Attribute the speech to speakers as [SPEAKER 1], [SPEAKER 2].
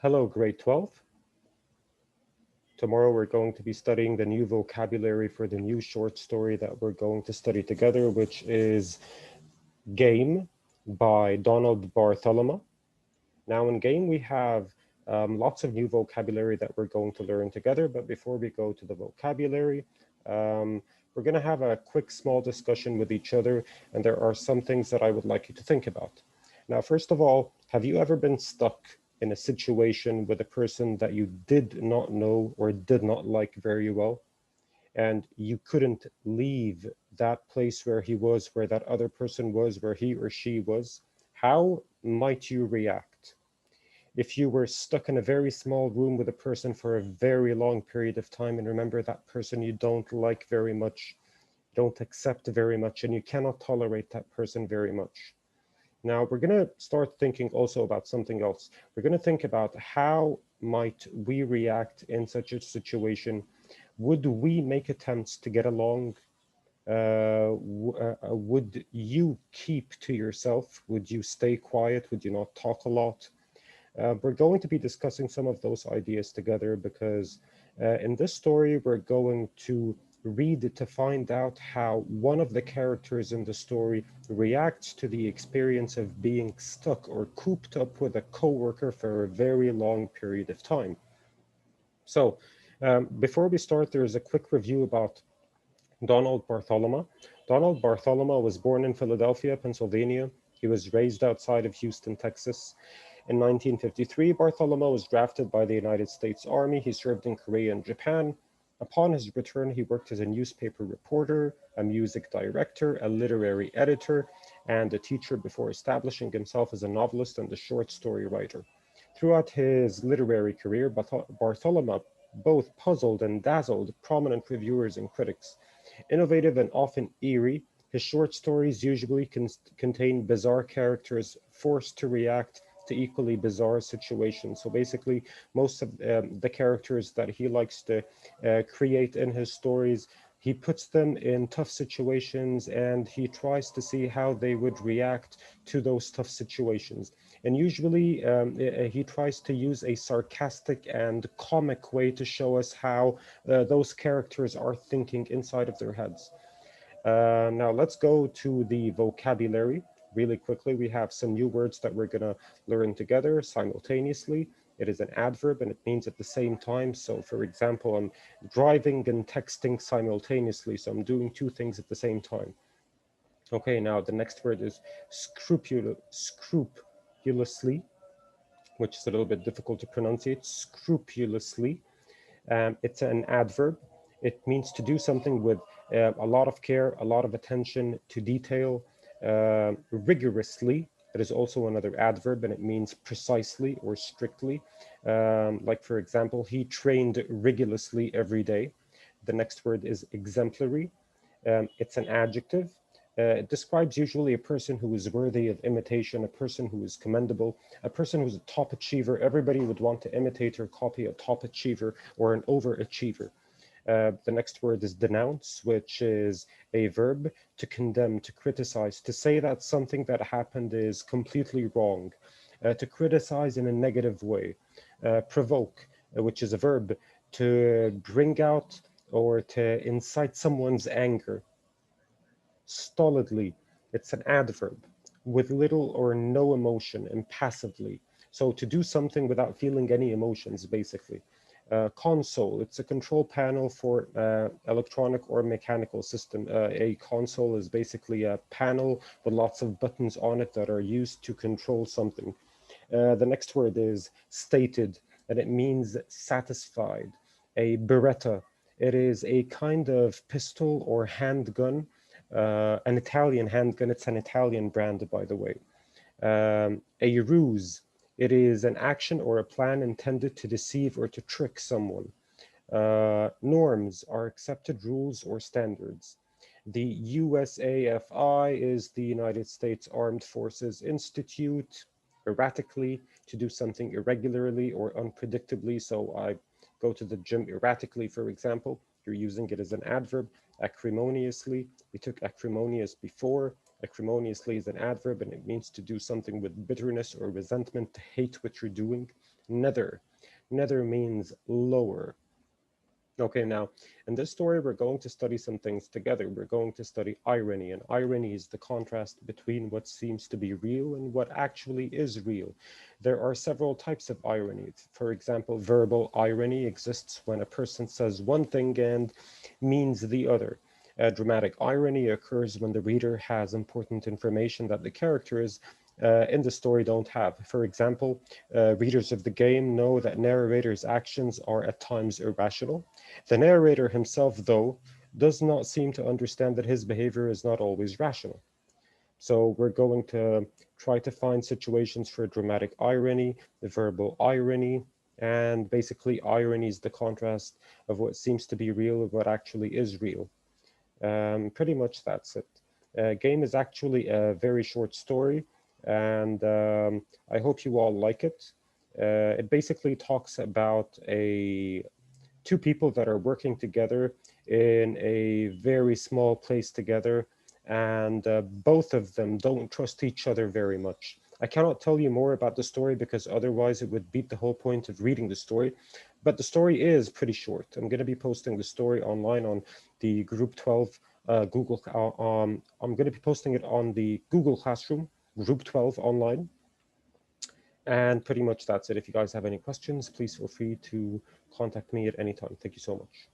[SPEAKER 1] Hello, grade 12. Tomorrow we're going to be studying the new vocabulary for the new short story that we're going to study together, which is Game by Donald Barthelme. Now in Game we have lots of new vocabulary that we're going to learn together, but before we go to the vocabulary, um, we're going to have a quick small discussion with each other, and there are some things that I would like you to think about. Now, first of all, have you ever been stuck in a situation with a person that you did not know or did not like very well, and you couldn't leave that place where he was, where that other person was, where he or she was? How might you react? If you were stuck in a very small room with a person for a very long period of time, and remember that person you don't like very much, don't accept very much, and you cannot tolerate that person very much. Now we're going to start thinking also about something else. We're going to think about how might we react in such a situation. Would we make attempts to get along? Would you keep to yourself? Would you stay quiet? Would you not talk a lot? We're going to be discussing some of those ideas together because in this story, we're going to read to find out how one of the characters in the story reacts to the experience of being stuck or cooped up with a coworker for a very long period of time. So, before we start, there's a quick review about Donald Barthelme. Donald Barthelme was born in Philadelphia, Pennsylvania. He was raised outside of Houston, Texas. In 1953, Bartholomew was drafted by the United States Army. He served in Korea and Japan. Upon his return, he worked as a newspaper reporter, a music director, a literary editor, and a teacher before establishing himself as a novelist and a short story writer. Throughout his literary career, Bartholomew both puzzled and dazzled prominent reviewers and critics. Innovative and often eerie, his short stories usually contain bizarre characters forced to react to equally bizarre situations. So basically, most of the characters that he likes to create in his stories, he puts them in tough situations and he tries to see how they would react to those tough situations. And usually, he tries to use a sarcastic and comic way to show us how those characters are thinking inside of their heads. Now let's go to the vocabulary really quickly. We have some new words that we're going to learn together simultaneously. It is an adverb and it means at the same time. So for example, I'm driving and texting simultaneously. So I'm doing two things at the same time. Okay, now the next word is scrupulously, which is a little bit difficult to pronunciate. Scrupulously. It's an adverb. It means to do something with a lot of care, a lot of attention to detail, rigorously. That is also another adverb, and it means precisely or strictly. Like, for example, he trained rigorously every day. The next word is exemplary. It's an adjective. It describes usually a person who is worthy of imitation, a person who is commendable, a person who's a top achiever. Everybody would want to imitate or copy a top achiever or an overachiever. The next word is denounce, which is a verb to condemn, to criticize, to say that something that happened is completely wrong, to criticize in a negative way. Provoke, which is a verb to bring out or to incite someone's anger. Stolidly, it's an adverb with little or no emotion, impassively. So to do something without feeling any emotions, basically. Console, it's a control panel for electronic or mechanical system. A console is basically a panel with lots of buttons on it that are used to control something. The next word is stated, and it means satisfied. A Beretta, it is a kind of pistol or handgun, an Italian handgun. It's an Italian brand, by the way. A ruse, it is an action or a plan intended to deceive or to trick someone. Norms are accepted rules or standards. The USAFI is the United States Armed Forces Institute. Erratically, to do something irregularly or unpredictably. So I go to the gym erratically, for example. You're using it as an adverb. Acrimoniously, we took acrimonious before. Acrimoniously is an adverb and it means to do something with bitterness or resentment, to hate what you're doing. Nether. Nether means lower. Okay, now in this story, we're going to study some things together. We're going to study irony, and irony is the contrast between what seems to be real and what actually is real. There are several types of irony. For example, verbal irony exists when a person says one thing and means the other. Dramatic irony occurs when the reader has important information that the characters in the story don't have. For example, readers of the game know that narrator's actions are at times irrational. The narrator himself, though, does not seem to understand that his behavior is not always rational. So we're going to try to find situations for dramatic irony, the verbal irony, and basically irony is the contrast of what seems to be real and what actually is real. Pretty much that's it. Game is actually a very short story, and I hope you all like it. It basically talks about a two people that are working together in a very small place together, and both of them don't trust each other very much. I cannot tell you more about the story because otherwise it would beat the whole point of reading the story. But the story is pretty short. I'm going to be posting the story online on the Group 12 Google. I'm going to be posting it on the Google Classroom Group 12 online. And pretty much that's it. If you guys have any questions, please feel free to contact me at any time. Thank you so much.